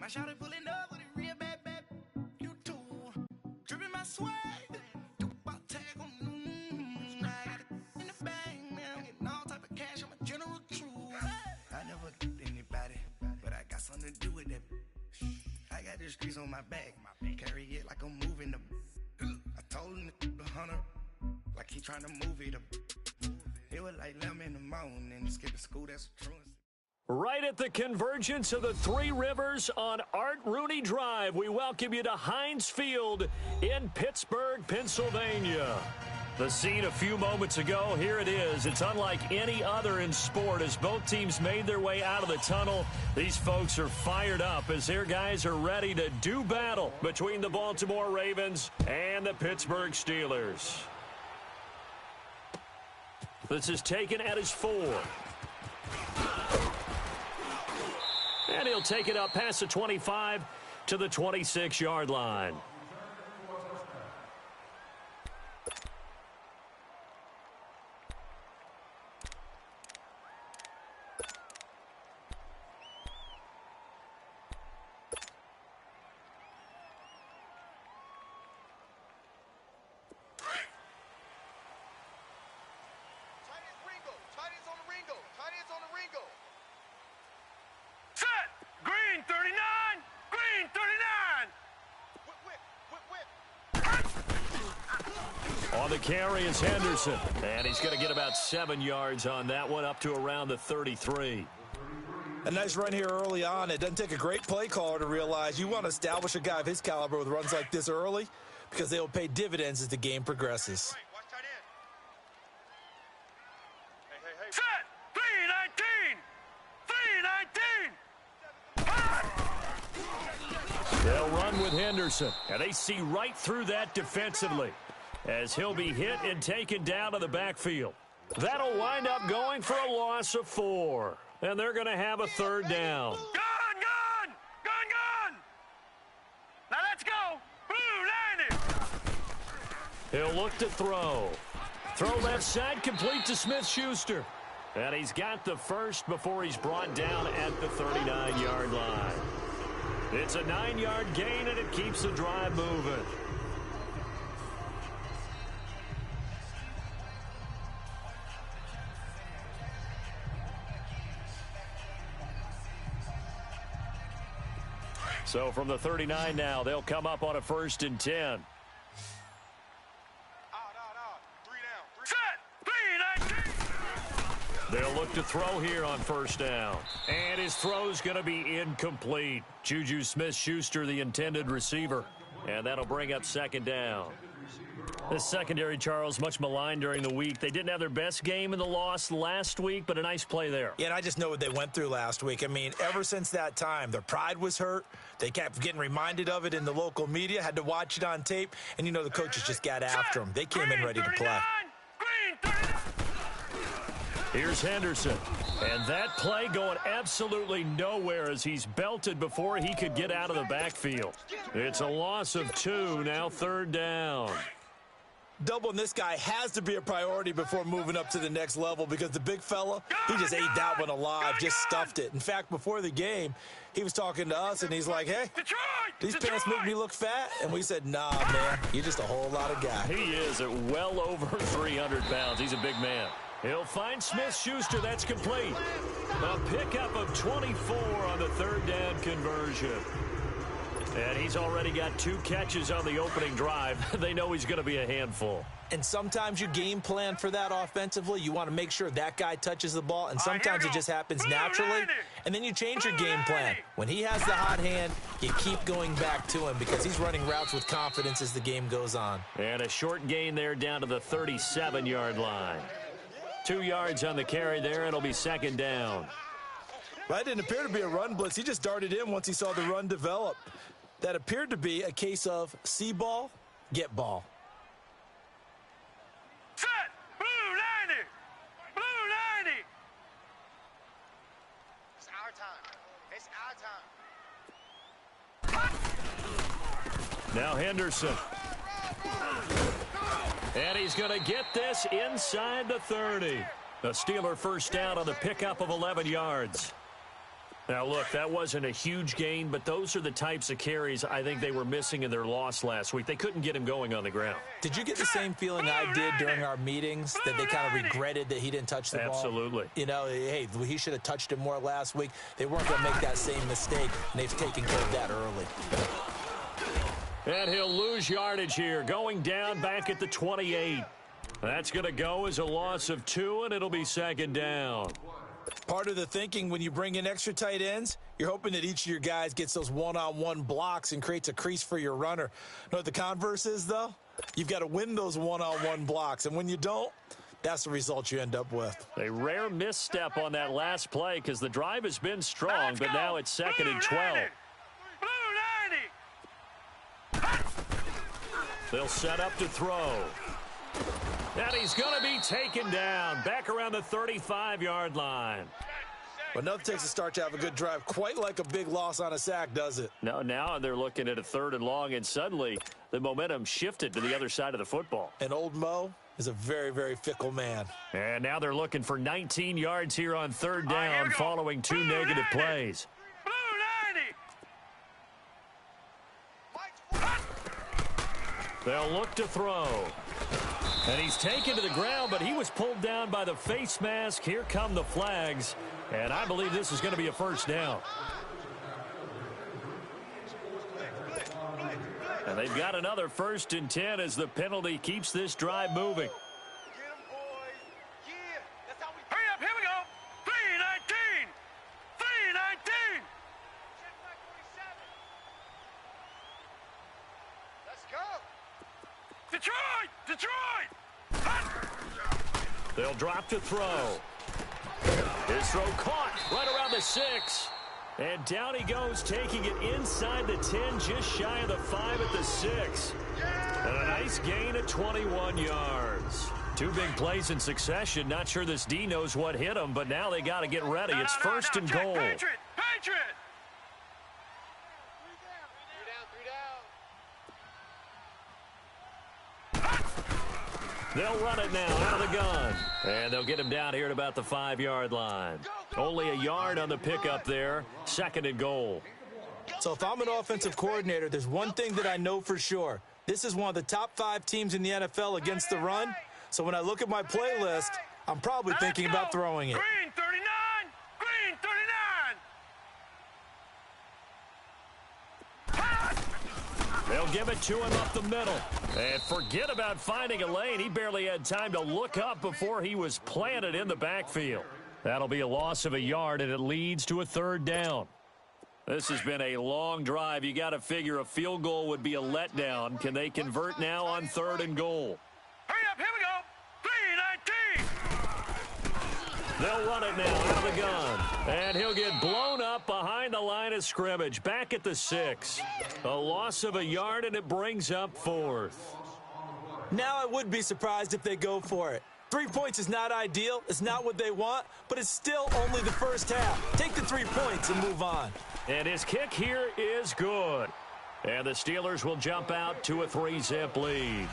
My shawty pulling up with a real bad, bad. You too. Dripping my swag. Do about tag on. I got it in the bag, man. I'm getting all type of cash. I'm a general true. I never did anybody, but I got something to do with that. I got the streets on my back. Carry it like I'm moving the. I told him the hunter, like he trying to move it up. It was like 11 in the morning, skipping school, that's the truth. Right at the convergence of the Three Rivers on Art Rooney Drive, we welcome you to Heinz Field in Pittsburgh, Pennsylvania. The scene a few moments ago, here it is. It's unlike any other in sport as both teams made their way out of the tunnel. These folks are fired up as their guys are ready to do battle between the Baltimore Ravens and the Pittsburgh Steelers. This is taken at his 4. And he'll take it up past the 25 to the 26-yard line. On the carry is Henderson, and he's going to get about 7 yards on that one, up to around the 33. A nice run here early on. It doesn't take a great play caller to realize you want to establish a guy of his caliber with runs like this early because they will pay dividends as the game progresses. Set! 3-19! 3-19! They'll run with Henderson, and they see right through that defensively as he'll be hit and taken down to the backfield. That'll wind up going for a loss of 4, and they're going to have a third down. Gone! Now let's go! Blue 90! He'll look to throw. Throw left side, complete to Smith-Schuster. And he's got the first before he's brought down at the 39-yard line. It's a 9-yard gain, and it keeps the drive moving. So from the 39 now, they'll come up on a 1st and 10. They'll look to throw here on 1st down. And his throw's going to be incomplete. Juju Smith-Schuster, the intended receiver. And that'll bring up 2nd down. This secondary, Charles, much maligned during the week. They didn't have their best game in the loss last week, but a nice play there. Yeah, and I just know what they went through last week. I mean, ever since that time, their pride was hurt. They kept getting reminded of it in the local media, had to watch it on tape, and, you know, the coaches just got after them. They came in ready to play. Here's Henderson, and that play going absolutely nowhere as he's belted before he could get out of the backfield. It's a loss of 2, now 3rd down. Doubling this guy has to be a priority before moving up to the next level because the big fella, he just ate that one alive, just stuffed it. In fact, before the game, he was talking to us, and he's like, hey, these pants make me look fat? And we said, nah, man, you're just a whole lot of guy. He is at well over 300 pounds. He's a big man. He'll find Smith-Schuster. That's complete. A pickup of 24 on the 3rd down conversion. And he's already got 2 catches on the opening drive. They know he's going to be a handful. And sometimes you game plan for that offensively. You want to make sure that guy touches the ball, and sometimes it just happens naturally. And then you change your game plan. When he has the hot hand, you keep going back to him because he's running routes with confidence as the game goes on. And a short gain there down to the 37-yard line. 2 yards on the carry there. It'll be 2nd down. Well, that didn't appear to be a run blitz. He just darted in once he saw the run develop. That appeared to be a case of see ball, get ball. Set! Blue 90! Blue 90! It's our time. It's our time. Now Henderson. And he's going to get this inside the 30. A Steeler 1st down on the pickup of 11 yards. Now, look, that wasn't a huge gain, but those are the types of carries I think they were missing in their loss last week. They couldn't get him going on the ground. Did you get the same feeling I did during our meetings, that they kind of regretted that he didn't touch the ball? Absolutely. You know, hey, he should have touched it more last week. They weren't going to make that same mistake, and they've taken care of that early. And he'll lose yardage here, going down back at the 28. That's going to go as a loss of 2, and it'll be second down. Part of the thinking when you bring in extra tight ends, you're hoping that each of your guys gets those one-on-one blocks and creates a crease for your runner. Know what the converse is, though? You've got to win those one-on-one blocks, and when you don't, that's the result you end up with. A rare misstep on that last play because the drive has been strong, but now it's second and 12. They'll set up to throw. And he's going to be taken down back around the 35-yard line. But nothing takes a start to have a good drive, quite like a big loss on a sack, does it? No, now they're looking at a 3rd and long, and suddenly the momentum shifted to the other side of the football. And old Mo is a very, very fickle man. And now they're looking for 19 yards here on 3rd down following 2 negative plays. They'll look to throw. And he's taken to the ground, but he was pulled down by the face mask. Here come the flags, and I believe this is going to be a first down. And they've got another 1st and 10 as the penalty keeps this drive moving. Hurry up, here we go. 3:19. 3:19. Let's go. Detroit! Detroit! They'll drop to throw. His throw caught right around the 6. And down he goes, taking it inside the 10, just shy of the 5 at the 6. And a nice gain of 21 yards. 2 big plays in succession. Not sure this D knows what hit him, but now they got to get ready. It's 1st and goal. Patriot! Patriot! They'll run it now out of the gun. And they'll get him down here at about the 5-yard line. Only a yard on the pickup there. 2nd and goal. So if I'm an offensive coordinator, there's one thing that I know for sure. This is one of the top 5 teams in the NFL against the run. So when I look at my playlist, I'm probably thinking about throwing it. Green 39! Green 39! They'll give it to him up the middle. And forget about finding a lane. He barely had time to look up before he was planted in the backfield. That'll be a loss of a yard, and it leads to a 3rd down. This has been a long drive. You got to figure a field goal would be a letdown. Can they convert now on 3rd and goal? Hurry up, here we go. 3:19. They'll run it now out of the gun. And he'll get blown up behind the line of scrimmage. Back at the 6. A loss of a yard, and it brings up 4th. Now I would be surprised if they go for it. 3 points is not ideal. It's not what they want, but it's still only the first half. Take the 3 points and move on. And his kick here is good. And the Steelers will jump out to a 3-zip lead.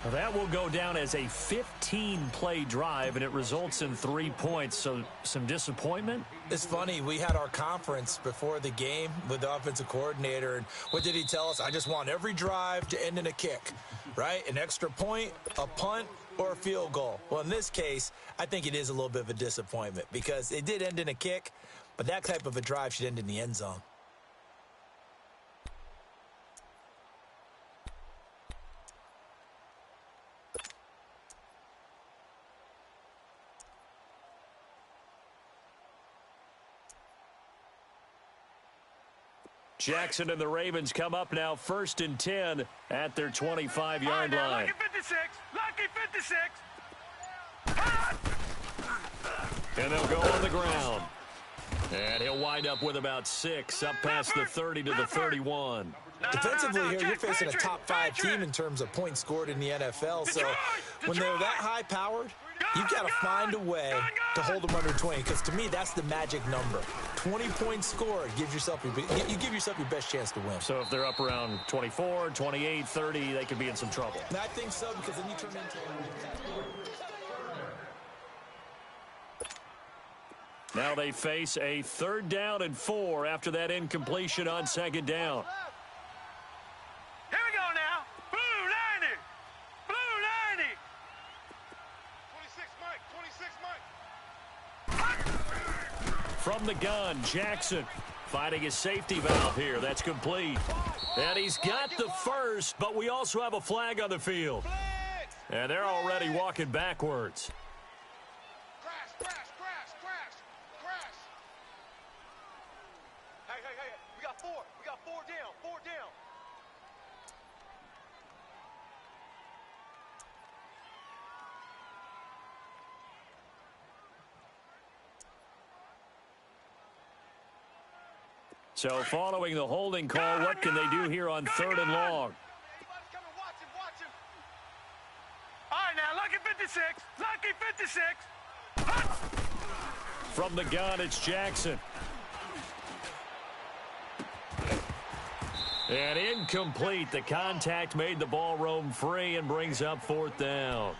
Well, that will go down as a 15-play drive, and it results in 3 points. So some disappointment? It's funny. We had our conference before the game with the offensive coordinator, and what did he tell us? I just want every drive to end in a kick, right? An extra point, a punt, or a field goal. Well, in this case, I think it is a little bit of a disappointment because it did end in a kick, but that type of a drive should end in the end zone. Jackson and the Ravens come up now 1st and 10 at their 25-yard line. Lucky 56. Lucky 56. And they'll go on the ground. And he'll wind up with about 6 up past the 30 to the 31. Defensively here, you're facing a top 5 team in terms of points scored in the NFL. So when they're that high-powered, you've got to find a way to hold them under 20, because to me, that's the magic number. 20 points scored gives yourself you give yourself your best chance to win. So if they're up around 24, 28, 30, they could be in some trouble. And I think so, because then you turn into Now they face a 3rd down and 4 after that incompletion on 2nd down. Here we go now. Blue 90. Blue 90. 26 Mike. 26 Mike. From the gun, Jackson finding his safety valve here. That's complete. And he's got the first, but we also have a flag on the field. And they're already walking backwards. Crash. Hey. We got 4. We got 4 down. 4 down. So following the holding call, what can they do here on 3rd and long? Anybody's coming, watch him. All right, now, lucky 56. Lucky 56. From the gun, it's Jackson. And incomplete. The contact made the ball roam free and brings up 4th down.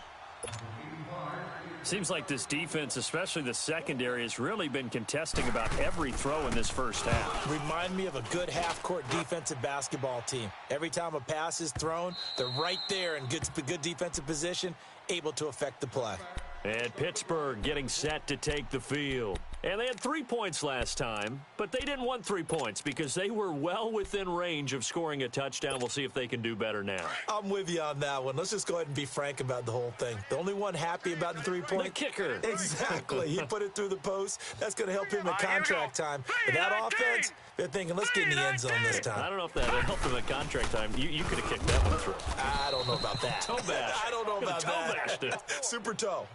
Seems like this defense, especially the secondary, has really been contesting about every throw in this first half. Remind me of a good half-court defensive basketball team. Every time a pass is thrown, they're right there in good defensive position, able to affect the play. And Pittsburgh getting set to take the field. And they had 3 points last time, but they didn't want 3 points because they were well within range of scoring a touchdown. We'll see if they can do better now. I'm with you on that one. Let's just go ahead and be frank about the whole thing. The only one happy about the 3-point? The kicker. Exactly. He put it through the post. That's going to help him at contract time. But that offense, they're thinking, let's get in the end zone this time. I don't know if that helped him at contract time. You could have kicked that one through. I don't know about that. Toe bash. I don't know about toe bashed it. Super toe.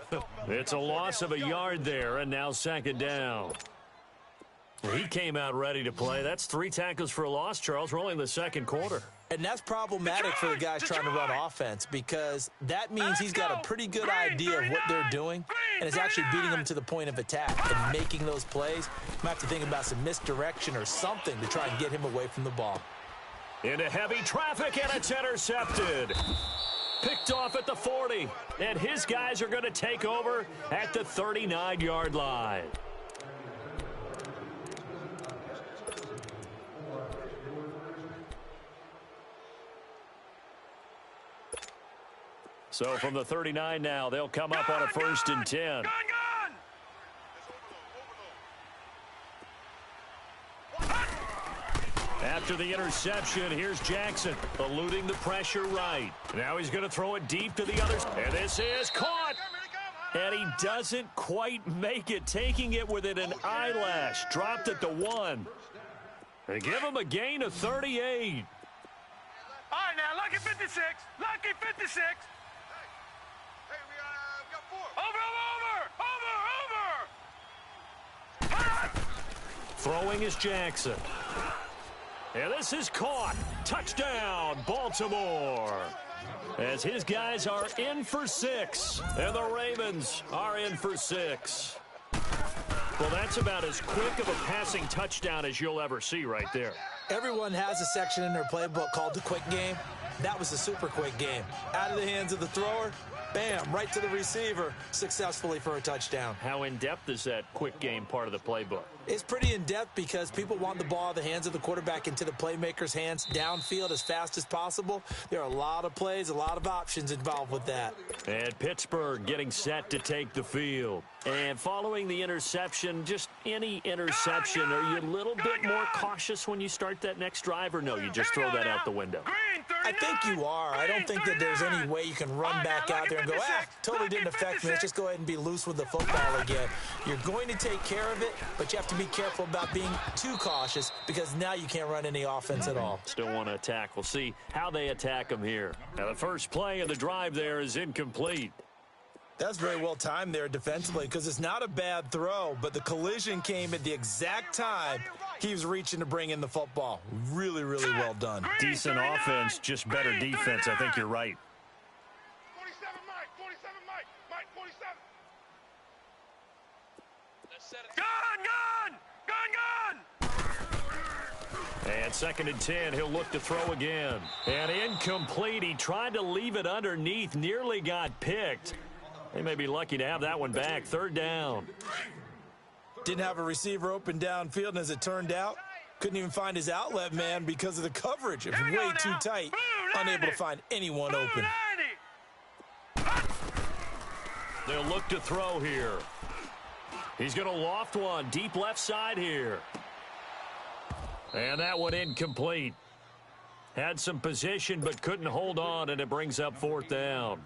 It's a loss of a yard there, and now 2nd down. He came out ready to play. That's 3 tackles for a loss, Charles. We're only in the 2nd quarter. And that's problematic for the guys trying to run offense because that means he's got a pretty good idea of what they're doing and is actually beating them to the point of attack and making those plays. Might have to think about some misdirection or something to try and get him away from the ball. Into heavy traffic, and it's intercepted. Picked off at the 40, and his guys are going to take over at the 39-yard line. So from the 39 now, they'll come up on a 1st and 10. Gun. After the interception, here's Jackson, eluding the pressure right. Now he's going to throw it deep to the others. And this is caught. And he doesn't quite make it, taking it within an eyelash. Dropped it to 1. They give him a gain of 38. All right, now, lucky 56. Lucky 56. Hey, we got 4. Over. Throwing is Jackson. And this is caught. Touchdown, Baltimore. As his guys are in for 6. And the Ravens are in for 6. Well, that's about as quick of a passing touchdown as you'll ever see right there. Everyone has a section in their playbook called the quick game. That was a super quick game. Out of the hands of the thrower, bam, right to the receiver, successfully for a touchdown. How in-depth is that quick game part of the playbook? It's pretty in-depth because people want the ball out of the hands of the quarterback into the playmaker's hands downfield as fast as possible. There are a lot of plays, a lot of options involved with that. And Pittsburgh getting set to take the field. And following the interception, just any interception, are you a little bit more cautious when you start that next drive, or no, you just throw that out the window? I think you are. I don't think that there's any way you can run back out there and go, totally didn't affect me. Let's just go ahead and be loose with the football again. You're going to take care of it, but you have to be careful about being too cautious because now you can't run any offense at all. Still want to attack. We'll see how they attack them here. Now, the first play of the drive there is incomplete. That's very well timed there defensively because it's not a bad throw, but the collision came at the exact time he was reaching to bring in the football. Really, really well done. Decent offense, just better defense. I think you're right. 47 Mike, 47 Mike. Gun. And 2nd and 10, he'll look to throw again. And incomplete. He tried to leave it underneath, nearly got picked. They may be lucky to have that one back. 3rd down. Didn't have a receiver open downfield, and as it turned out, couldn't even find his outlet man because of the coverage. It was way too tight, unable to find anyone open. They'll look to throw here. He's going to loft one deep left side here. And that one incomplete. Had some position but couldn't hold on, and it brings up fourth down.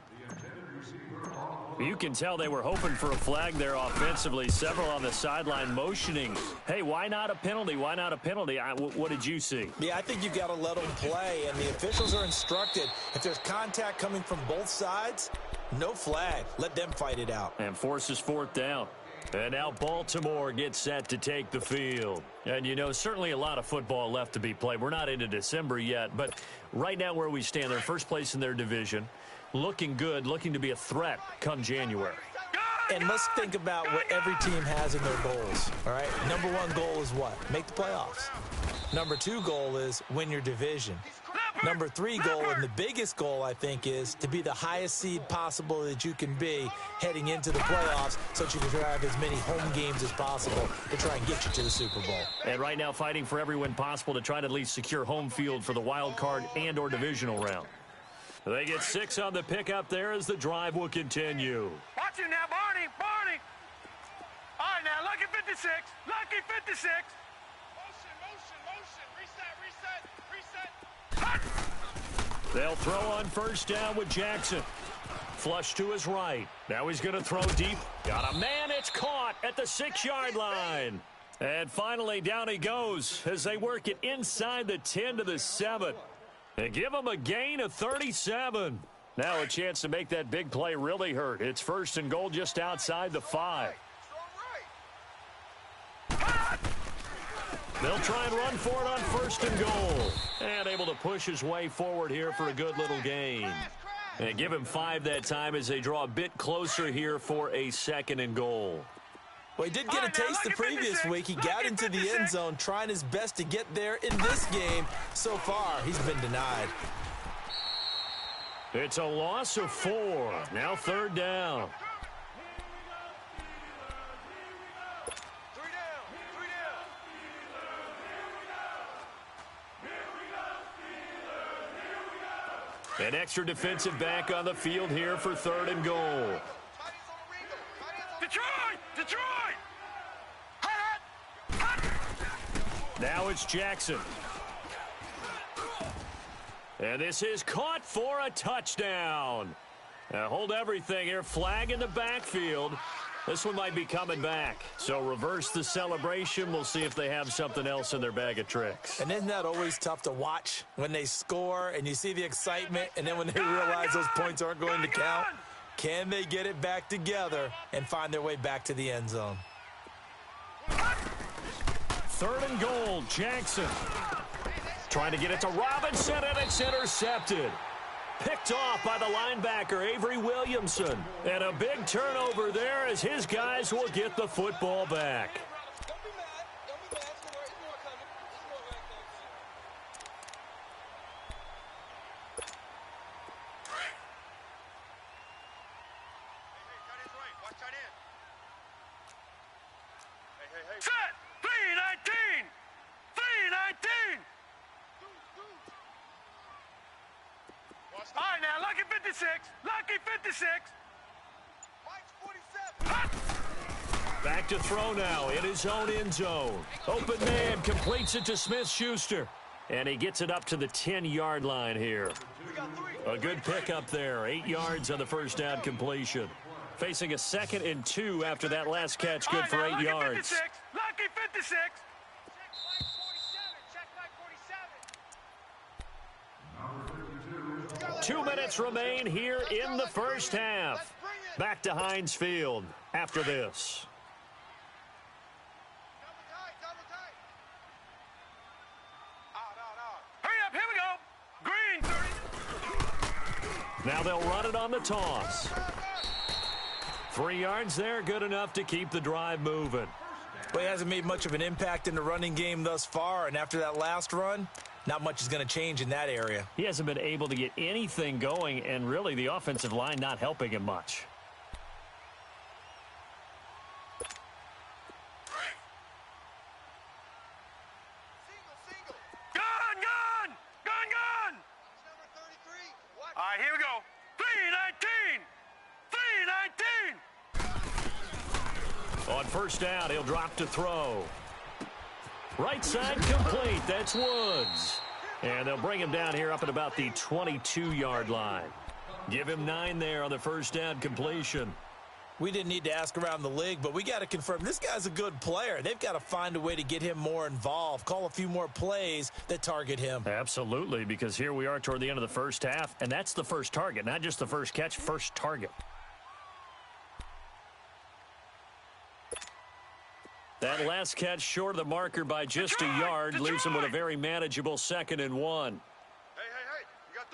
You can tell they were hoping for a flag there offensively. Several on the sideline motioning. Hey, why not a penalty? Why not a penalty? What did you see? Yeah, I think you've got to let them play, and the officials are instructed. If there's contact coming from both sides, no flag. Let them fight it out. And forces fourth down. And now Baltimore gets set to take the field. And, you know, certainly a lot of football left to be played. We're not into December yet, but right now where we stand, they're first place in their division. Looking good, looking to be a threat come January. And let's think about what every team has in their goals, all right? Number one goal is what? Make the playoffs. Number two goal is win your division. Number three goal, and the biggest goal, I think, is to be the highest seed possible that you can be heading into the playoffs so that you can have as many home games as possible to try and get you to the Super Bowl. And right now fighting for every win possible to try to at least secure home field for the wild card and or divisional round. They get 6 on the pickup there as the drive will continue. Watch it now, Barney, Barney. All right, now, lucky 56, lucky 56. Motion, reset. They'll throw on first down with Jackson. Flush to his right. Now he's going to throw deep. Got a man. It's caught at the 6-yard line. And finally, down he goes as they work it inside the 10 to the 7. And give him a gain of 37. Now a chance to make that big play really hurt. It's first and goal just outside the 5. They'll try and run for it on first and goal. And able to push his way forward here for a good little gain. And give him 5 that time as they draw a bit closer here for a second and goal. Well, he did get a taste the previous week. He got into the end zone trying his best to get there in this game. So far, he's been denied. It's a loss of 4. Now third down. An extra defensive back on the field here for third and goal. Detroit! Detroit! Now it's Jackson. And this is caught for a touchdown. Now hold everything here. Flag in the backfield. This one might be coming back. So reverse the celebration. We'll see if they have something else in their bag of tricks. And isn't that always tough to watch when they score and you see the excitement, and then when they realize those points aren't going to count? Can they get it back together and find their way back to the end zone? Third and goal, Jackson. Trying to get it to Robinson, and it's intercepted. Picked off by the linebacker, Avery Williamson. And a big turnover there as his guys will get the football back. Set! 319! 319! All right, now, lucky 56. Lucky 56. Mike's 47. Back to throw now in his own end zone. Open man completes it to Smith-Schuster. And he gets it up to the 10-yard line here. A good pickup there. 8 yards on the first down completion. Facing a 2nd and 2 after that last catch, good for 8 yards. 56. Lucky 56. 2 minutes remain here in the first half. Back to Heinz Field after this. Hurry up, here we go. Green. Now they'll run it on the toss. 3 yards there, good enough to keep the drive moving. Well, he hasn't made much of an impact in the running game thus far, and after that last run, not much is going to change in that area. He hasn't been able to get anything going, and really the offensive line not helping him much. right, here we go. 3-19. 3-19. On first down, he'll drop to throw. Right side complete. That's Woods. And they'll bring him down here up at about the 22-yard line. Give him 9 there on the first down completion. We didn't need to ask around the league, but we got to confirm this guy's a good player. They've got to find a way to get him more involved, call a few more plays that target him. Absolutely, because here we are toward the end of the first half, and that's the first target, not just the first catch, first target. That last catch short of the marker by just a yard leaves him with a very manageable 2nd and 1. Hey.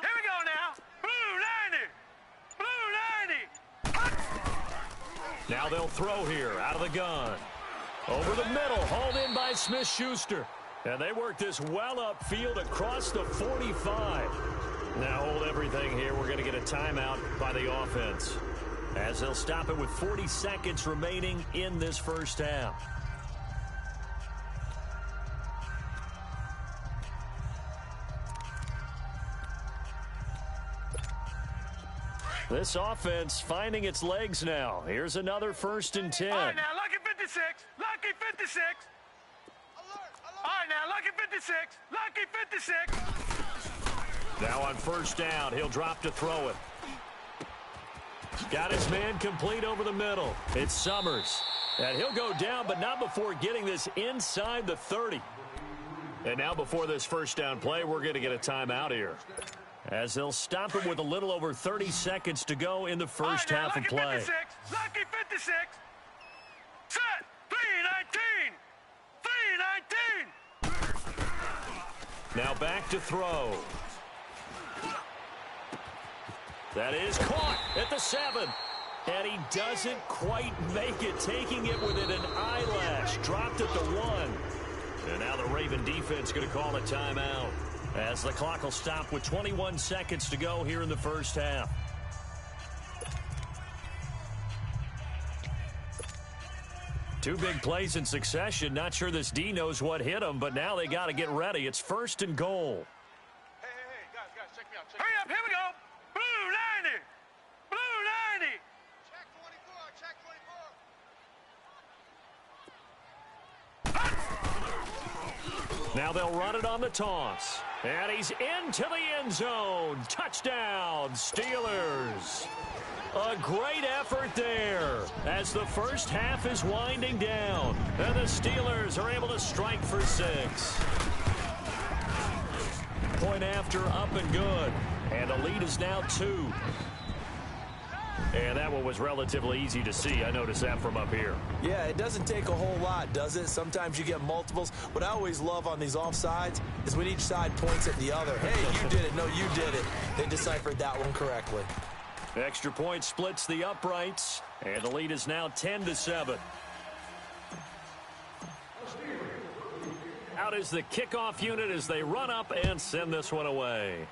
Here we go now. Blue 90. Now they'll throw here out of the gun. Over the middle, hauled in by Smith-Schuster. And they work this well upfield across the 45. Now hold everything here. We're going to get a timeout by the offense, as they'll stop it with 40 seconds remaining in this first half. This offense finding its legs now. Here's another 1st and 10. All right, now, lucky 56. Lucky 56. All right, now, lucky 56. Lucky 56. Now on first down, he'll drop to throw it. Got his man complete over the middle. It's Summers. And he'll go down, but not before getting this inside the 30. And now before this first down play, we're going to get a timeout here, as they'll stop him with a little over 30 seconds to go in the first half of play. 56, lucky 56. Set. 3-19. 3-19. Now back to throw. That is caught at the 7. And he doesn't quite make it, taking it within an eyelash. Dropped at the 1. And now the Raven defense going to call a timeout, as the clock will stop with 21 seconds to go here in the first half. Two big plays in succession. Not sure this D knows what hit him, but now they got to get ready. It's 1st and goal. Hey, guys, check me out. Hurry up, here we go. Blue 90. Blue 90. Check 24, Now they'll run it on the toss. And he's into the end zone. Touchdown, Steelers. A great effort there as the first half is winding down. And the Steelers are able to strike for 6. Point after, up and good. And the lead is now 2. And that one was relatively easy to see. I noticed that from up here. Yeah, it doesn't take a whole lot, does it? Sometimes you get multiples. What I always love on these offsides is when each side points at the other. Hey, you did it. No, you did it. They deciphered that one correctly. Extra point splits the uprights, and the lead is now 10-7. Out is the kickoff unit as they run up and send this one away.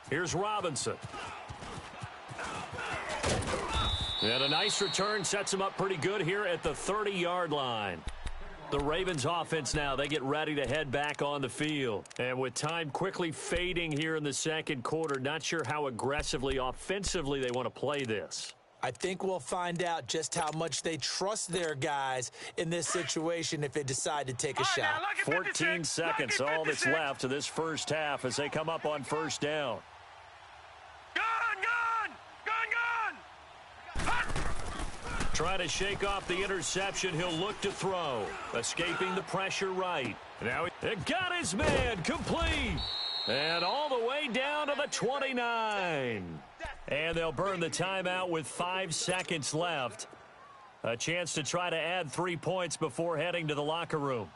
Here's Robinson. And a nice return sets him up pretty good here at the 30-yard line. The Ravens offense now, they get ready to head back on the field. And with time quickly fading here in the second quarter, not sure how aggressively, offensively they want to play this. I think we'll find out just how much they trust their guys in this situation if they decide to take a shot. 14 seconds, all that's left of this first half as they come up on first down. Trying to shake off the interception. He'll look to throw. Escaping the pressure right. Now he got his man complete. And all the way down to the 29. And they'll burn the timeout with 5 seconds left. A chance to try to add 3 points before heading to the locker room.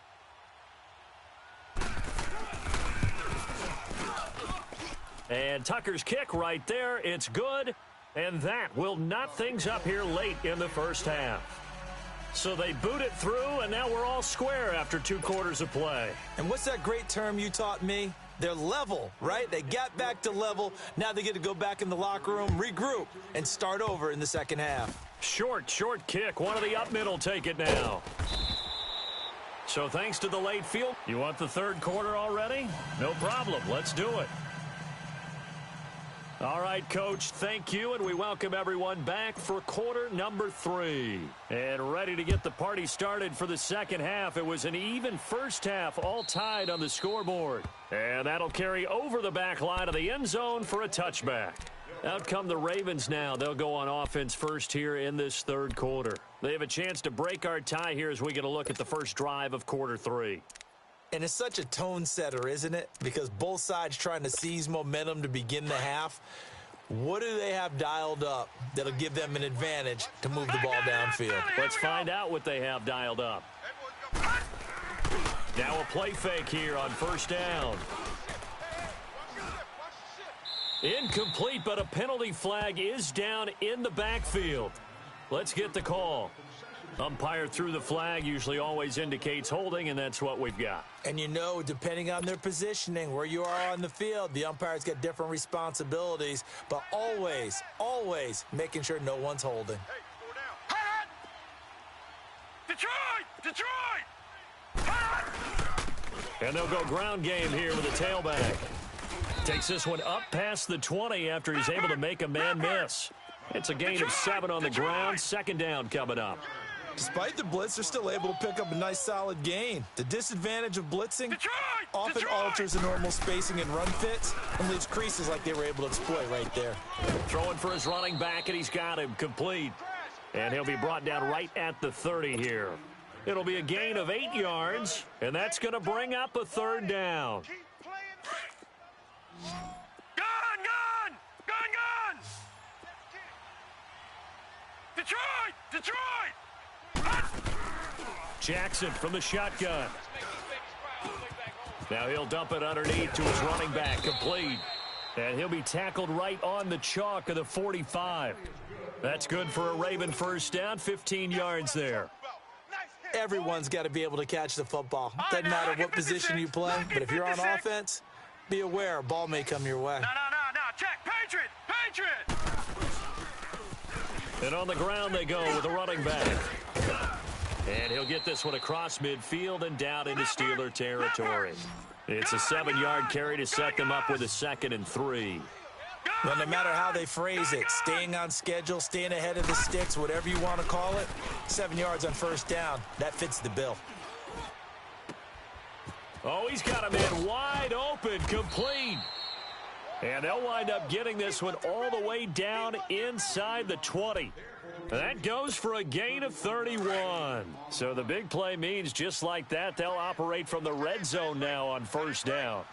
And Tucker's kick right there. It's good. And that will knot things up here late in the first half. So they boot it through, and now we're all square after 2 quarters of play. And what's that great term you taught me? They're level, right? They got back to level. Now they get to go back in the locker room, regroup, and start over in the second half. Short kick. One of the up middle take it now. So thanks to the late field. You want the third quarter already? No problem. Let's do it. All right, Coach, thank you, and we welcome everyone back for quarter number 3. And ready to get the party started for the second half. It was an even first half, all tied on the scoreboard. And that'll carry over the back line of the end zone for a touchback. Out come the Ravens now. They'll go on offense first here in this third quarter. They have a chance to break our tie here as we get a look at the first drive of quarter 3. And it's such a tone setter, isn't it? Because both sides trying to seize momentum to begin the half. What do they have dialed up that'll give them an advantage to move the ball downfield? Let's find out what they have dialed up. Now a play fake here on first down. Incomplete, but a penalty flag is down in the backfield. Let's get the call. Umpire threw the flag, usually always indicates holding, and that's what we've got. And you know, depending on their positioning, where you are on the field, the umpire's got different responsibilities, but always, always making sure no one's holding. Detroit! And they'll go ground game here with a tailback. Takes this one up past the 20 after he's able to make a man miss. It's a gain of 7 on the ground. Second down coming up. Despite the blitz, they're still able to pick up a nice solid gain. The disadvantage of blitzing often alters the normal spacing and run fits and leaves creases like they were able to exploit right there. Throwing for his running back, and he's got him complete. And he'll be brought down right at the 30 here. It'll be a gain of 8 yards, and that's going to bring up a third down. Gun! Detroit! Jackson from the shotgun. Now he'll dump it underneath to his running back, complete. And he'll be tackled right on the chalk of the 45. That's good for a Raven first down, 15 yards there. Everyone's got to be able to catch the football. Doesn't matter what position you play, but if you're on offense, be aware a ball may come your way. No. Check. Patriot! And on the ground they go with a running back. And he'll get this one across midfield and down into Steeler territory. It's a 7-yard carry to set them up with a 2nd and 3. Well, no matter how they phrase it, staying on schedule, staying ahead of the sticks, whatever you want to call it, 7 yards on first down, that fits the bill. Oh, he's got him in wide open, complete. And they'll wind up getting this one all the way down inside the 20. That goes for a gain of 31. So the big play means just like that, they'll operate from the red zone now on first down.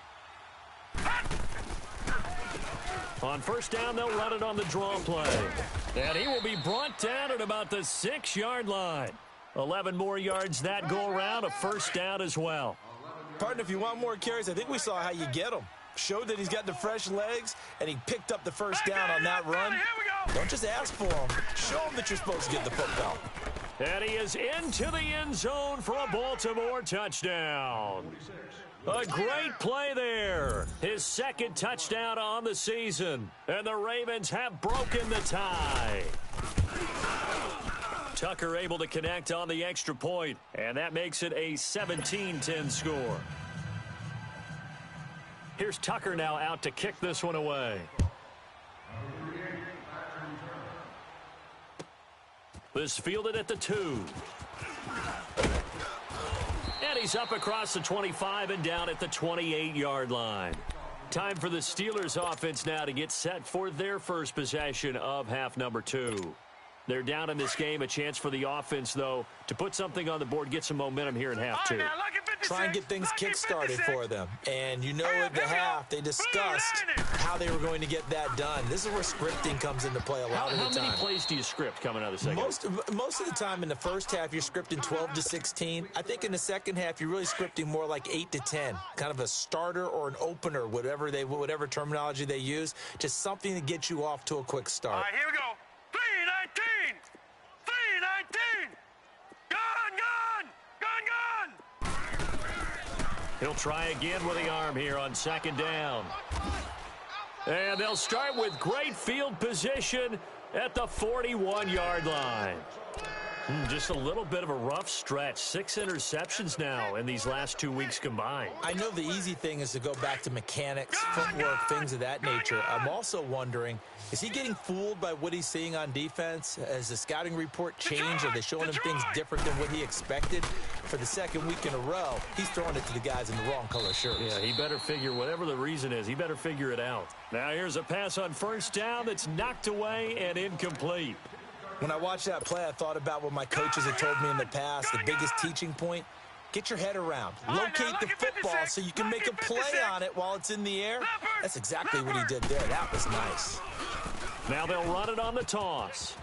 On first down, they'll run it on the draw play. And he will be brought down at about the 6-yard line. 11 more yards that go around, a first down as well. Partner, if you want more carries, I think we saw how you get them. Showed that he's got the fresh legs, and he picked up the first down on that run. Don't just ask for him. Show him that you're supposed to get the football. And he is into the end zone for a Baltimore touchdown. A great play there. His 2nd touchdown on the season. And the Ravens have broken the tie. Tucker able to connect on the extra point, and that makes it a 17-10 score. Here's Tucker now out to kick this one away. This fielded at the 2. And he's up across the 25 and down at the 28-yard line. Time for the Steelers offense now to get set for their first possession of half number 2. They're down in this game. A chance for the offense, though, to put something on the board, get some momentum here in half 2. Try and get things kick-started for them. And you know at the half, they discussed how they were going to get that done. This is where scripting comes into play a lot of the time. How many plays do you script coming out of the second? Most of the time in the first half, you're scripting 12 to 16. I think in the second half, you're really scripting more like 8 to 10. Kind of a starter or an opener, whatever terminology they use. Just something to get you off to a quick start. All right, here we go. 319! 319! Gun! He'll try again with the arm here on 2nd down. And they'll start with great field position at the 41-yard line. Just a little bit of a rough stretch. 6 interceptions now in these last 2 weeks combined. I know the easy thing is to go back to mechanics, footwork, things of that nature. I'm also wondering, is he getting fooled by what he's seeing on defense? Has the scouting report changed? Are they showing him things different than what he expected? For the second week in a row, he's throwing it to the guys in the wrong color shirts. Yeah, he better figure, whatever the reason is, he better figure it out. Now here's a pass on first down that's knocked away and incomplete. When I watched that play, I thought about what my coaches had told me in the past. The biggest teaching point, get your head around. Locate the football so you can make a play on it while it's in the air. That's exactly what he did there. That was nice. Now they'll run it on the toss.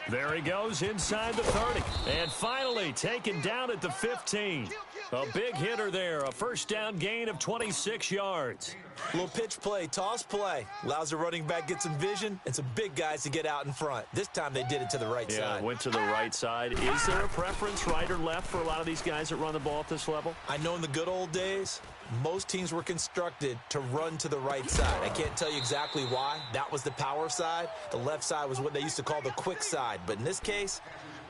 There he goes inside the 30. And finally taken down at the 15. A big hitter there. A first down gain of 26 yards. Little pitch play, toss play. Allows the running back get some vision and some big guys to get out in front. This time they did it to the right side. Yeah, went to the right side. Is there a preference, right or left, for a lot of these guys that run the ball at this level? I know in the good old days, most teams were constructed to run to the right side. I can't tell you exactly why. That was the power side. The left side was what they used to call the quick side. But in this case,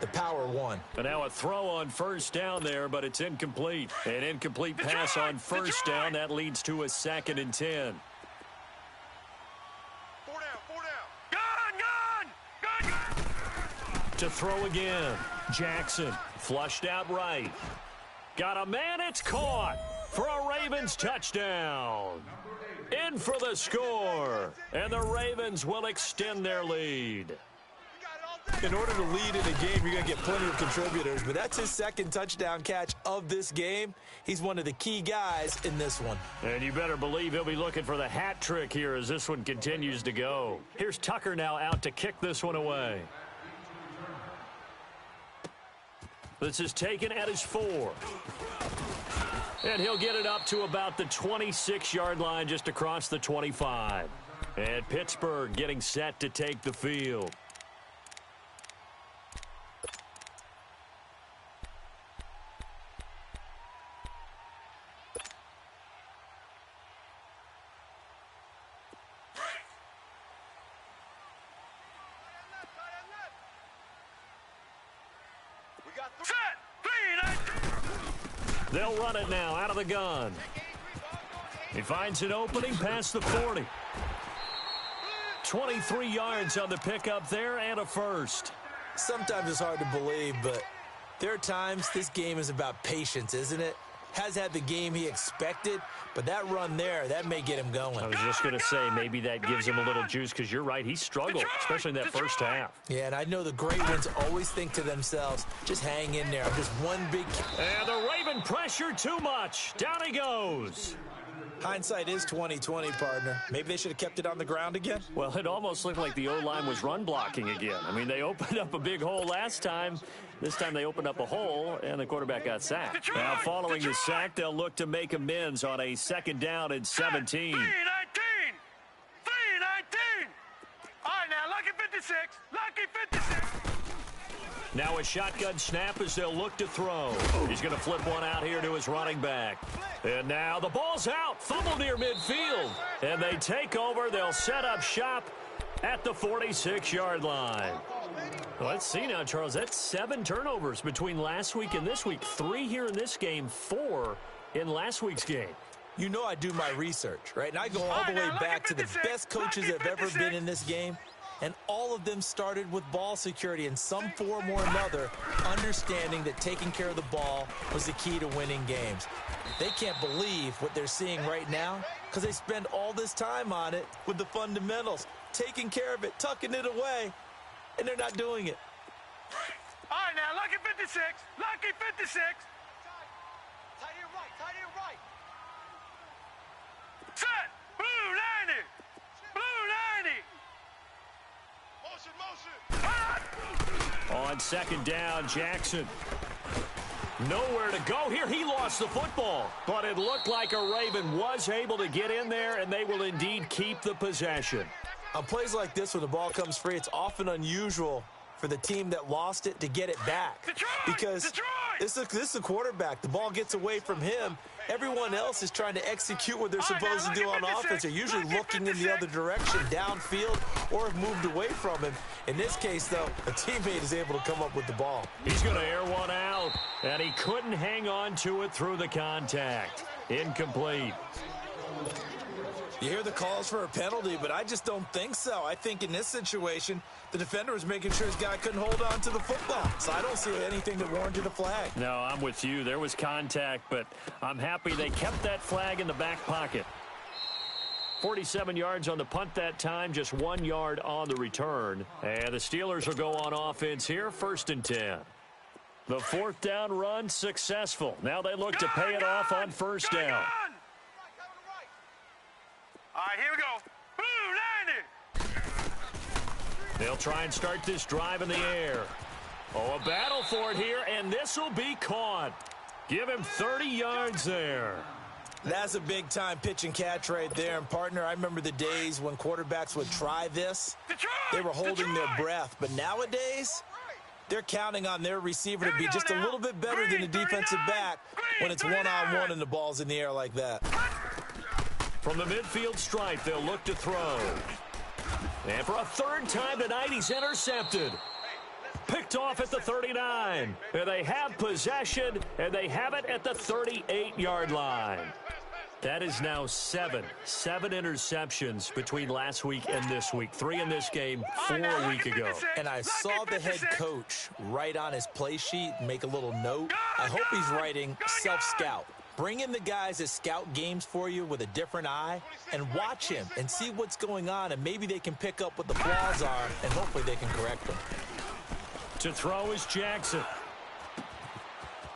the power won. And now a throw on first down there, but it's incomplete. An incomplete pass on first down. That leads to a 2nd and 10. 4 down. Gun. To throw again. Jackson flushed out right. Got a man, it's caught for a Ravens touchdown. In for the score. And the Ravens will extend their lead. In order to lead in a game, you're going to get plenty of contributors, but that's his 2nd touchdown catch of this game. He's one of the key guys in this one. And you better believe he'll be looking for the hat trick here as this one continues to go. Here's Tucker now out to kick this one away. This is taken at his 4. And he'll get it up to about the 26-yard line, just across the 25. And Pittsburgh getting set to take the field. They'll run it now out of the gun. He finds an opening past the 40. 23 yards on the pickup there and a first. Sometimes it's hard to believe, but there are times this game is about patience, isn't it? Has had the game he expected, but that run there, that may get him going. I was just going to say, maybe that gives him a little juice, because you're right, he struggled, especially in that first half. Yeah, and I know the great ones always think to themselves, just hang in there. I'm just one big... And the Raven pressure too much. Down he goes. Hindsight is 20/20, partner. Maybe they should have kept it on the ground again. Well, it almost looked like the O-line was run blocking again. I mean, they opened up a big hole last time. This time they opened up a hole, and the quarterback got sacked. Now, following the sack, they'll look to make amends on a 2nd down and 17. 3-19. All right, now, lucky 56. Lucky 56. Now a shotgun snap as they'll look to throw. He's going to flip one out here to his running back. And now the ball's out. Fumble near midfield. And they take over. They'll set up shop at the 46-yard line. Well, let's see now, Charles. That's 7 turnovers between last week and this week. 3 here in this game, 4 in last week's game. You know I do my research, right? And I go all the way back to the best coaches that have ever been in this game. And all of them started with ball security in some form or another, understanding that taking care of the ball was the key to winning games. They can't believe what they're seeing right now because they spend all this time on it with the fundamentals, taking care of it, tucking it away, and they're not doing it. All right, now, lucky 56. Lucky 56. Tight end right. Set. Blue 90. Blue 90. Motion. On 2nd down, Jackson. Nowhere to go here. He lost the football, but it looked like a Raven was able to get in there, and they will indeed keep the possession. On plays like this, when the ball comes free, it's often unusual for the team that lost it to get it back. Because This is a quarterback. The ball gets away from him. Everyone else is trying to execute what they're supposed to do on offense. They're usually looking in the other direction, downfield, or have moved away from him. In this case, though, a teammate is able to come up with the ball. He's going to air one out, and he couldn't hang on to it through the contact. Incomplete. You hear the calls for a penalty, but I just don't think so. I think in this situation, the defender was making sure his guy couldn't hold on to the football. So I don't see anything that warranted a flag. No, I'm with you. There was contact, but I'm happy they kept that flag in the back pocket. 47 yards on the punt that time, just 1 yard on the return. And the Steelers will go on offense here, 1st and 10. The 4th down run successful. Now they look to pay it off on 1st down. All right, here we go. Blue 90. They'll try and start this drive in the air. Oh, a battle for it here, and this will be caught. Give him 30 yards there. That's a big-time pitch and catch right there. And, partner, I remember the days when quarterbacks would try this. They were holding their breath. But nowadays, they're counting on their receiver to be just a little bit better than the defensive back when it's one-on-one and the ball's in the air like that. From the midfield stripe, they'll look to throw. And for a 3rd time tonight, he's intercepted. Picked off at the 39. And they have possession, and they have it at the 38-yard line. That is now 7 interceptions between last week and this week. 3 in this game, 4 a week ago. And I saw the head coach write on his play sheet, make a little note. I hope he's writing self-scout. Bring in the guys that scout games for you with a different eye and watch him and see what's going on, and maybe they can pick up what the flaws are, and hopefully they can correct them. To throw is Jackson.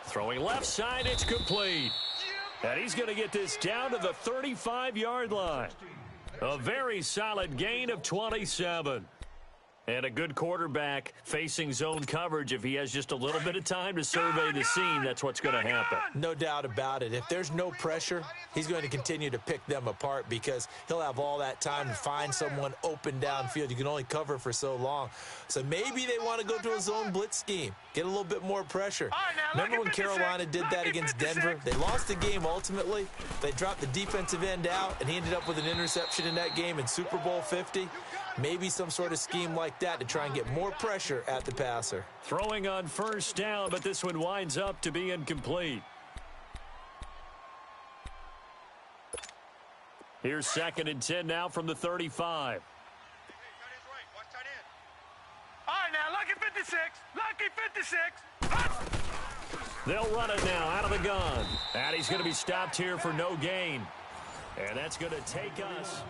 Throwing left side, it's complete. And he's going to get this down to the 35-yard line. A very solid gain of 27. And a good quarterback facing zone coverage. If he has just a little bit of time to survey the scene, that's what's going to happen. No doubt about it. If there's no pressure, he's going to continue to pick them apart because he'll have all that time to find someone open downfield. You can only cover for so long. So maybe they want to go to a zone blitz scheme, get a little bit more pressure. Remember when Carolina did that against Denver? They lost the game ultimately. They dropped the defensive end out, and he ended up with an interception in that game in Super Bowl 50. Maybe some sort of scheme like that to try and get more pressure at the passer. Throwing on 1st down, but this one winds up to be incomplete. Here's 2nd and 10 now from the 35. All right, now, lucky 56. Lucky 56. They'll run it now out of the gun. And he's going to be stopped here for no gain. And that's going to take us.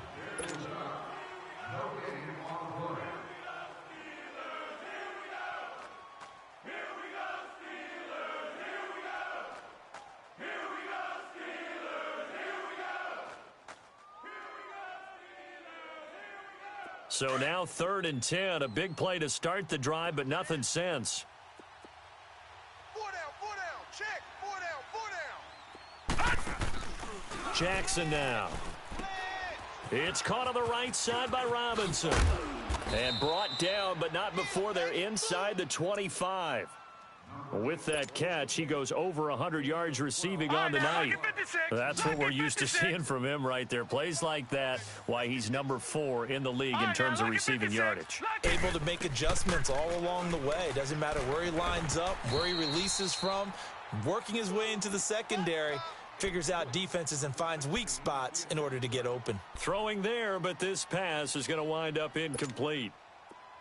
So now 3rd and 10, a big play to start the drive, but nothing since. 4 down, check, 4 down. Jackson now. It's caught on the right side by Robinson. And brought down, but not before they're inside the 25. With that catch, he goes over 100 yards receiving on the night. That's what we're used to seeing from him right there. Plays like that, why he's number 4 in the league in terms of receiving yardage. Able to make adjustments all along the way. Doesn't matter where he lines up, where he releases from, working his way into the secondary, figures out defenses and finds weak spots in order to get open. Throwing there, but this pass is going to wind up incomplete.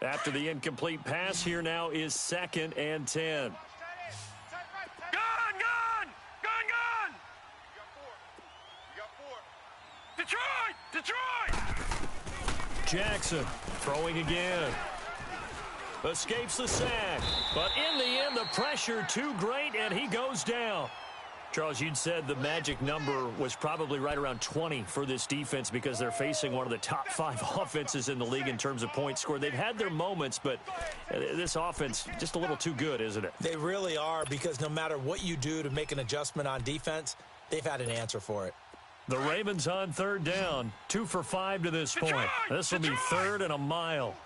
After the incomplete pass, here now is 2nd and 10. Detroit! Jackson throwing again. Escapes the sack. But in the end, the pressure too great, and he goes down. Charles, you'd said the magic number was probably right around 20 for this defense because they're facing one of the top 5 offenses in the league in terms of points scored. They've had their moments, but this offense just a little too good, isn't it? They really are, because no matter what you do to make an adjustment on defense, they've had an answer for it. The Ravens on 3rd down, 2 for 5 to this point. This will be 3rd and a mile.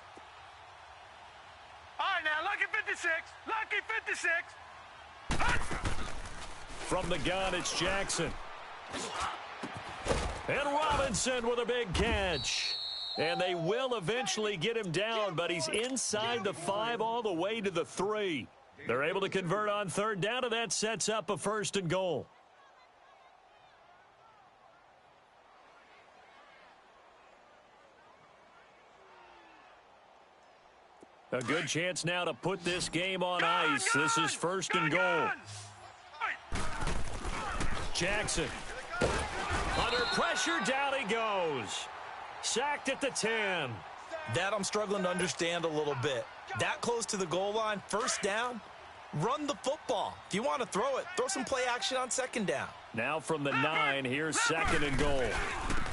All right, now, lucky 56. Lucky 56. From the gun, it's Jackson. And Robinson with a big catch. And they will eventually get him down, but he's inside the 5 all the way to the 3. They're able to convert on third down, and that sets up a 1st and goal. A good chance now to put this game on ice. This is 1st and goal. Jackson. Under pressure, down he goes. Sacked at the 10. That I'm struggling to understand a little bit. That close to the goal line, 1st down, run the football. If you want to throw it, throw some play action on 2nd down. Now from the 9, here's 2nd and goal.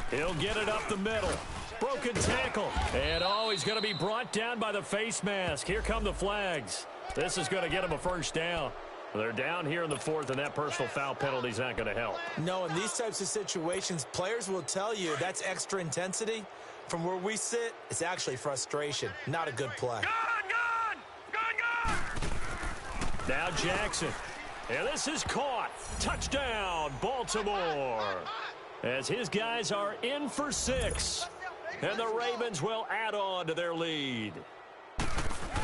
He'll get it up the middle. Broken tackle. And he's going to be brought down by the face mask. Here come the flags. This is going to get him a 1st down. They're down here in the 4th, and that personal foul penalty is not going to help. No, in these types of situations, players will tell you that's extra intensity. From where we sit, it's actually frustration. Not a good play. Gun! Now Jackson. And this is caught. Touchdown, Baltimore. As his guys are in for 6. And the Ravens will add on to their lead.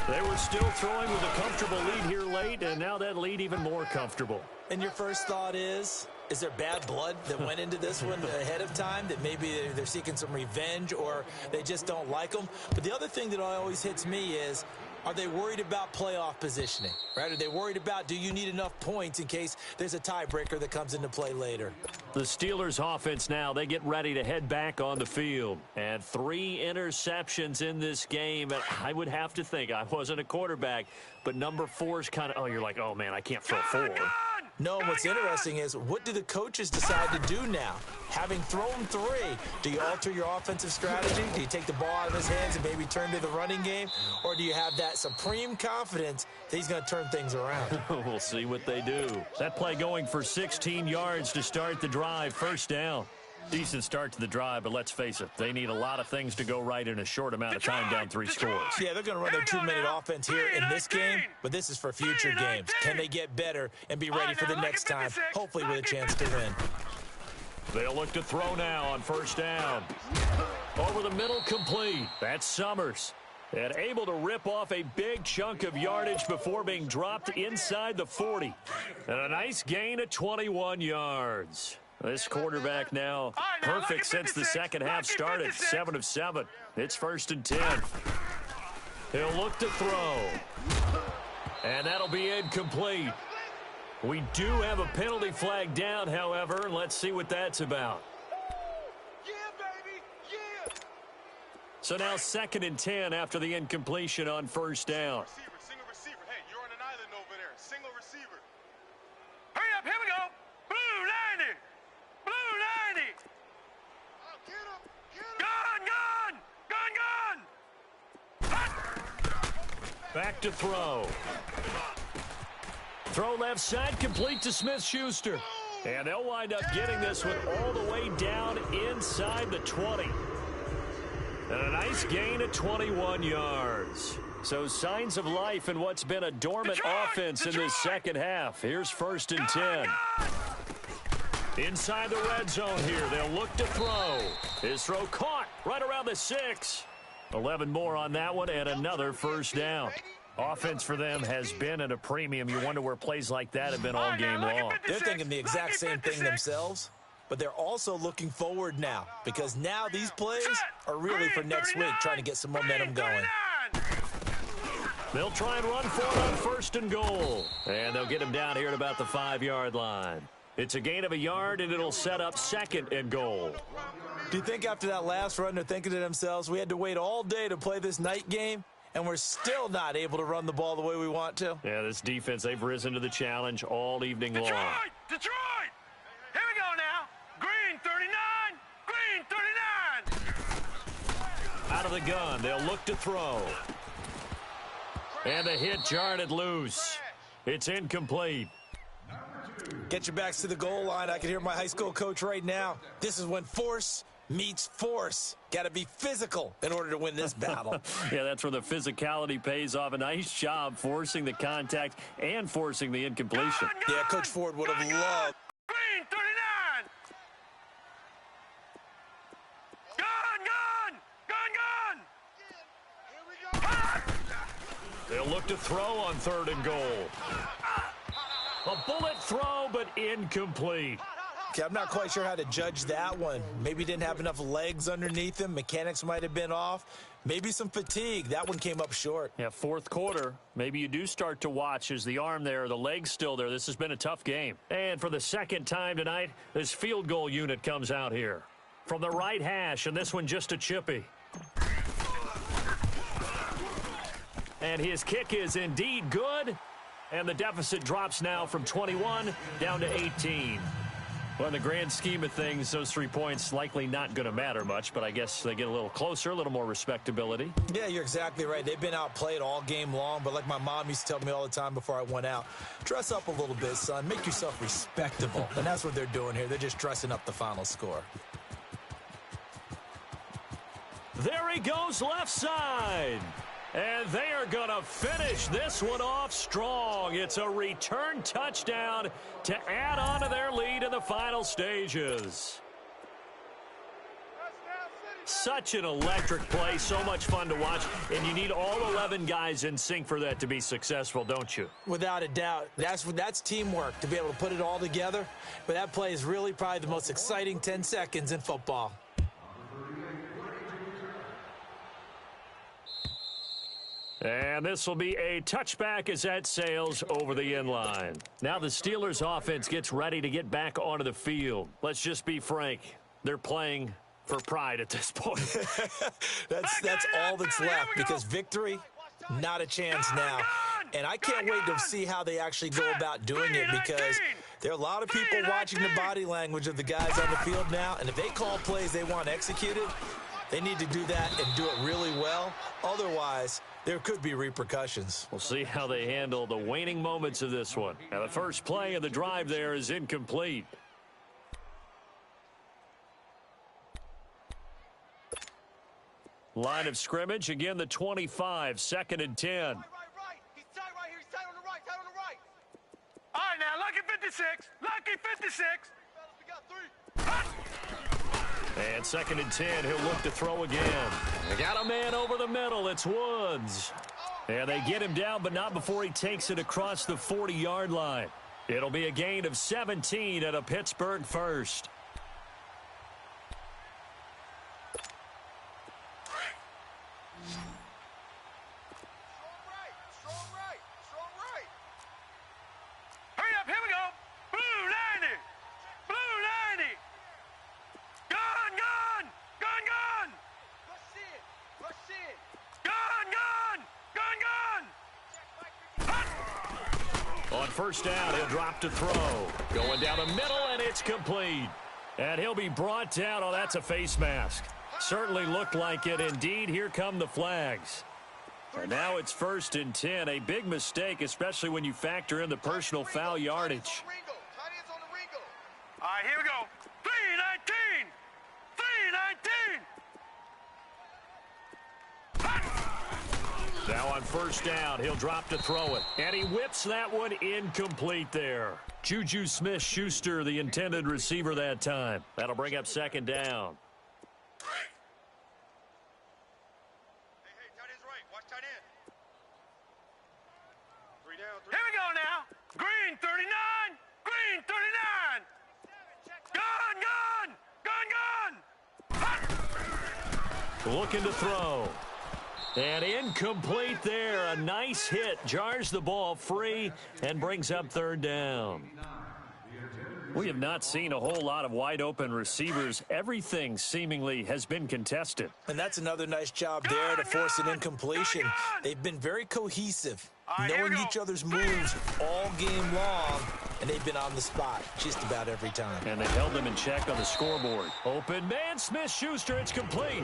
They were still throwing with a comfortable lead here late, and now that lead even more comfortable. And your first thought is there bad blood that went into this one ahead of time, that maybe they're seeking some revenge or they just don't like them? But the other thing that always hits me is, are they worried about playoff positioning, right? Are they worried about, do you need enough points in case there's a tiebreaker that comes into play later? The Steelers offense now, they get ready to head back on the field. And 3 interceptions in this game. And I would have to think, I wasn't a quarterback, but number 4 is kind of, you're like, oh, man, I can't throw 4. No, what's interesting is, what do the coaches decide to do now? Having thrown 3, do you alter your offensive strategy? Do you take the ball out of his hands and maybe turn to the running game? Or do you have that supreme confidence that he's going to turn things around? We'll see what they do. That play going for 16 yards to start the drive. 1st down. Decent start to the drive, but let's face it, they need a lot of things to go right in a short amount of time down 3 scores. Yeah, they're going to run their 2-minute offense here in this game, but this is for future games. Can they get better and be ready for the next time, hopefully with a chance to win? They'll look to throw now on 1st down. Over the middle, complete. That's Summers. And able to rip off a big chunk of yardage before being dropped inside the 40. And a nice gain of 21 yards. This quarterback now perfect since the 2nd half started. 7 of 7. It's 1st and 10. He'll look to throw. And that'll be incomplete. We do have a penalty flag down, however. Let's see what that's about. Yeah, baby, yeah. So now 2nd and 10 after the incompletion on 1st down. Single receiver. Hey, you're on an island over there. Single receiver. Hurry up, here we go. Blue 90. Blue 90. Get him. Gun. Back to throw. Throw left side, complete to Smith-Schuster. And they'll wind up getting this one all the way down inside the 20. And a nice gain of 21 yards. So signs of life in what's been a dormant offense in this 2nd half. Here's 1st and 10. Inside the red zone here, they'll look to throw. His throw caught right around the 6. 11 more on that one and another 1st down. Offense for them has been at a premium. You wonder where plays like that have been all game long. They're thinking the exact same thing themselves, but they're also looking forward now, because now these plays are really for next week, trying to get some momentum going. They'll try and run for it on 1st and goal. And they'll get him down here at about the 5-yard line. It's a gain of a yard, and it'll set up 2nd and goal. Do you think after that last run they're thinking to themselves, we had to wait all day to play this night game, and we're still not able to run the ball the way we want to? Yeah, this defense, they've risen to the challenge all evening long. Detroit! Here we go now. Green 39. Green 39. Out of the gun, they'll look to throw. And the hit jarred it loose. It's incomplete. Get your backs to the goal line. I can hear my high school coach right now. This is when force meets force. Got to be physical in order to win this battle. Yeah, that's where the physicality pays off. A nice job forcing the contact and forcing the incompletion. Yeah, Coach Ford would have loved. Green 39. Gun. They'll look to throw on 3rd and goal. A bullet throw, but incomplete. Okay, I'm not quite sure how to judge that one. Maybe didn't have enough legs underneath him. Mechanics might have been off. Maybe some fatigue. That one came up short. Yeah, 4th quarter. Maybe you do start to watch as the arm there, the leg's still there. This has been a tough game. And for the 2nd time tonight, this field goal unit comes out here. From the right hash, and this one just a chippy. And his kick is indeed good. And the deficit drops now from 21 down to 18. Well, in the grand scheme of things, those 3 points likely not going to matter much, but I guess they get a little closer, a little more respectability. Yeah, you're exactly right. They've been outplayed all game long, but like my mom used to tell me all the time before I went out, dress up a little bit, son. Make yourself respectable. And that's what they're doing here. They're just dressing up the final score. There he goes left side. And they are going to finish this one off strong. It's a return touchdown to add on to their lead in the final stages. Such an electric play, so much fun to watch, and you need all 11 guys in sync for that to be successful, don't you? Without a doubt. That's teamwork, to be able to put it all together. But that play is really probably the most exciting 10 seconds in football. And this will be a touchback as that sails over the end line. Now the Steelers offense gets ready to get back onto the field. Let's just be frank. They're playing for pride at this point. That's all that's left, because victory, not a chance now. And I can't wait to see how they actually go about doing it, because there are a lot of people watching the body language of the guys on the field now, and if they call plays they want executed, they need to do that and do it really well. Otherwise, there could be repercussions. We'll see how they handle the waning moments of this one. Now, the first play of the drive there is incomplete. Line of scrimmage, again, the 25, 2nd and 10. Right. He's tight right here. He's tight on the right. Tight on the right. All right, now, lucky 56. Lucky 56. We got 3. And 2nd and 10, he'll look to throw again. They got a man over the middle. It's Woods. And they get him down, but not before he takes it across the 40-yard line. It'll be a gain of 17 at a Pittsburgh first. Strong right. Hurry up, here we go. Blue 90. Blue 90. Gun. Rush in. Gun. On first down, he'll drop to throw. Going down the middle, and it's complete. And he'll be brought down. Oh, that's a face mask. Certainly looked like it. Indeed, here come the flags. And now it's 1st and 10. A big mistake, especially when you factor in the personal foul yardage. All right, here we go. 319. Now on first down, he'll drop to throw it. And he whips that one incomplete there. Juju Smith-Schuster, the intended receiver that time. That'll bring up 2nd down. Hey, tight end's right. Watch tight end. 3 down. Here we go now. Green 39. Green 39. Gun. Looking to throw. And incomplete there. A nice hit. Jars the ball free and brings up 3rd down. We have not seen a whole lot of wide-open receivers. Everything seemingly has been contested. And that's another nice job there to force an incompletion. They've been very cohesive, knowing each other's moves all game long, and they've been on the spot just about every time. And they held them in check on the scoreboard. Open man, Smith-Schuster, it's complete.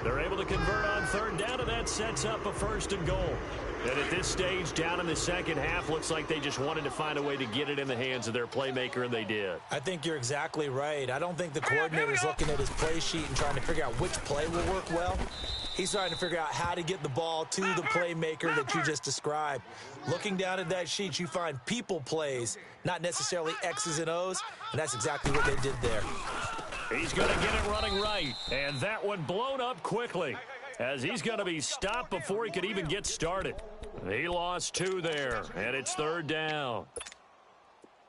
They're able to convert on third down, and that sets up a 1st and goal. And at this stage, down in the second half, looks like they just wanted to find a way to get it in the hands of their playmaker, and they did. I think you're exactly right. I don't think the coordinator's looking at his play sheet and trying to figure out which play will work well. He's trying to figure out how to get the ball to the playmaker that you just described. Looking down at that sheet, you find people plays, not necessarily X's and O's, and that's exactly what they did there. He's going to get it running right, and that one blown up quickly, as he's going to be stopped before he could even get started. He lost 2 there, and it's 3rd down.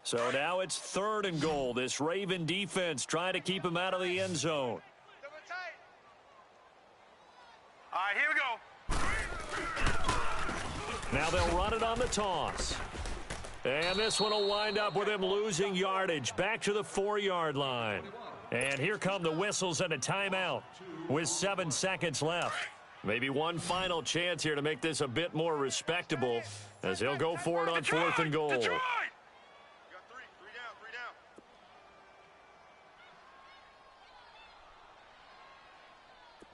So now it's 3rd and goal. This Raven defense trying to keep him out of the end zone. All right, here we go. Now they'll run it on the toss. And this one will wind up with him losing yardage back to the 4-yard line. And here come the whistles and a timeout with 7 seconds left. Maybe one final chance here to make this a bit more respectable as he'll go for it on 4th and goal. Detroit! You got 3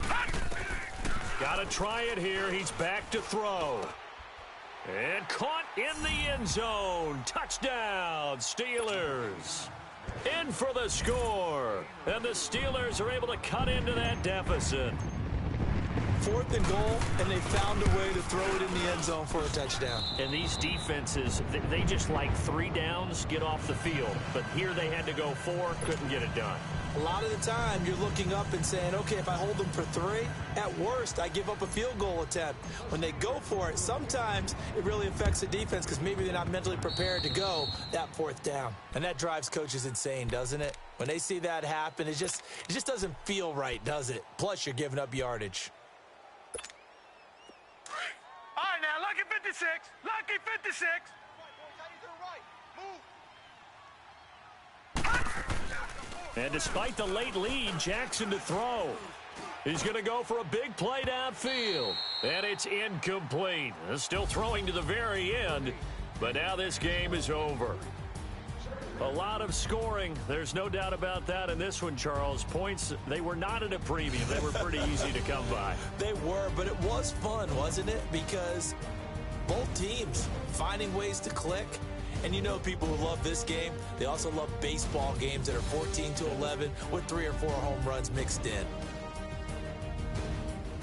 down. Got to try it here. He's back to throw. And caught in the end zone. Touchdown, Steelers. In for the score. And the Steelers are able to cut into that deficit. 4th and goal, and they found a way to throw it in the end zone for a touchdown. And these defenses, they just like 3 downs, get off the field. But here they had to go 4, couldn't get it done. A lot of the time, you're looking up and saying, okay, if I hold them for 3, at worst, I give up a field goal attempt. When they go for it, sometimes it really affects the defense because maybe they're not mentally prepared to go that 4th down. And that drives coaches insane, doesn't it? When they see that happen, it just doesn't feel right, does it? Plus, you're giving up yardage. All right, now, lucky 56. Lucky 56. And despite the late lead, Jackson to throw. He's going to go for a big play downfield. And it's incomplete. Still throwing to the very end. But now this game is over. A lot of scoring. There's no doubt about that in this one, Charles. Points, they were not at a premium. They were pretty easy to come by. They were, but it was fun, wasn't it? Because both teams finding ways to click. And you know people who love this game, they also love baseball games that are 14-11 with 3 or 4 home runs mixed in.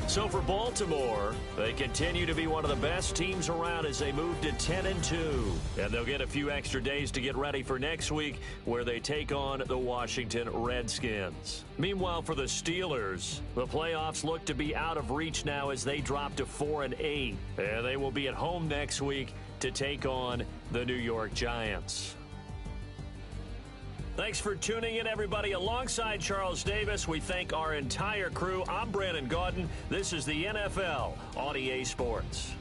So for Baltimore, they continue to be one of the best teams around as they move to 10-2. And they'll get a few extra days to get ready for next week where they take on the Washington Redskins. Meanwhile, for the Steelers, the playoffs look to be out of reach now as they drop to 4-8. And they will be at home next week to take on the New York Giants. Thanks for tuning in, everybody. Alongside Charles Davis, we thank our entire crew. I'm Brandon Gaudin. This is the NFL on EA Sports.